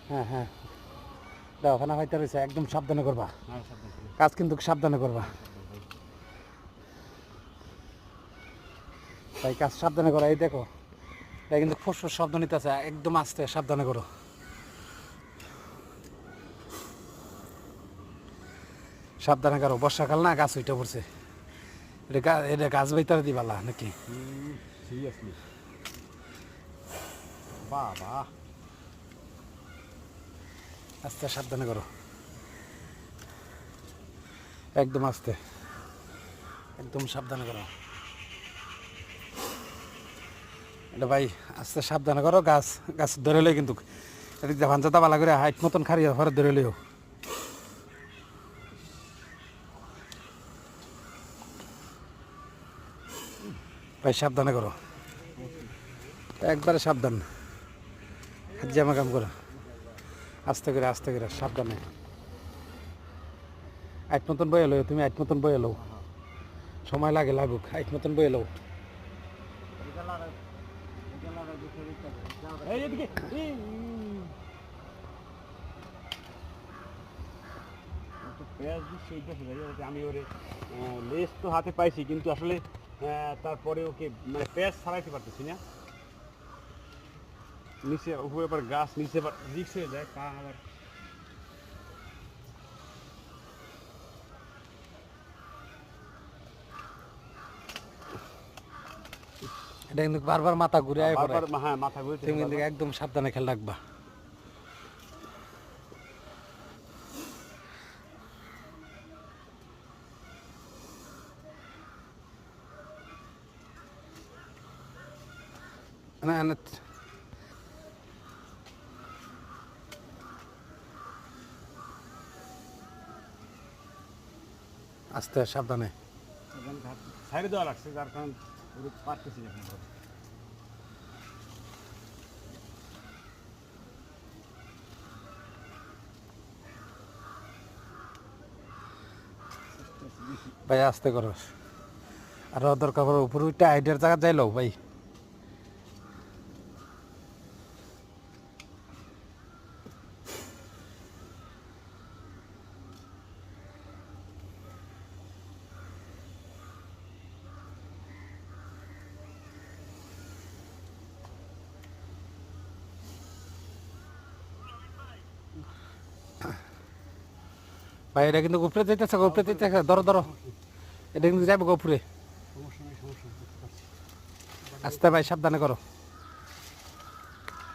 হ্যাঁ হ্যাঁ দাও খানা খাইতে রয়েছে একদম সাবধানে করবা কাজ কিন্তু সাবধানে করবা তাই কাজ সাবধানে করা এই দেখো এটা কিন্তু ফুসফুস শব্দ নিতেছে একদম আস্তে সাবধানে করো সাবধানে করো বর্ষাকাল না গাছ উইটা পড়ছে এটা গাছ বাইতারে দিবালা নাকি সিরিয়াসলি বাবা আস্তে সাবধানে করো একদম আস্তে একদম সাবধানে করো এটা ভাই আস্তে সাবধানে করো গাছ গাছ ধরে লই কিন্তু এদিক দিয়ে ভাঞ্চাতা বালা করে হাইট মতন খারিয়া ঘরে ধরে লইও ভাই সাবধানে করো একবারে সাবধান জামা কাম করো আস্তে করে সাবধানে আইট মতন বয়ে লো তুমি আইট মতন বয়ে লো সময় লাগে লাগুক আইট মতন বয়ে লো আমি ওরে লেস তো হাতে পাইছি কিন্তু আসলে তারপরে ওকে মানে পেঁয়াজ ছাড়াইতে পারতেছি না নিচে উপরে আবার গাছ নিচে আবার রিক্স হয়ে যায় কা আবার এটা কিন্তু বারবার মাথা ঘুরে আয় পড়ে হ্যাঁ মাথা ঘুরে তুমি কিন্তু একদম সাবধানে খেয়াল রাখবা না না আস্তে সাবধানে সাইডে দেওয়া লাগছে যার কারণ পারতেছি না ভাই আস্তে করো আর দরকার পড়ে উপরে উঠে আইডিয়ার জায়গা যাইলো ভাই ভাই এটা কিন্তু উপরে যেতেছে ধরো এটা কিন্তু যাবো উপরে আস্তে ভাই সাবধানে করো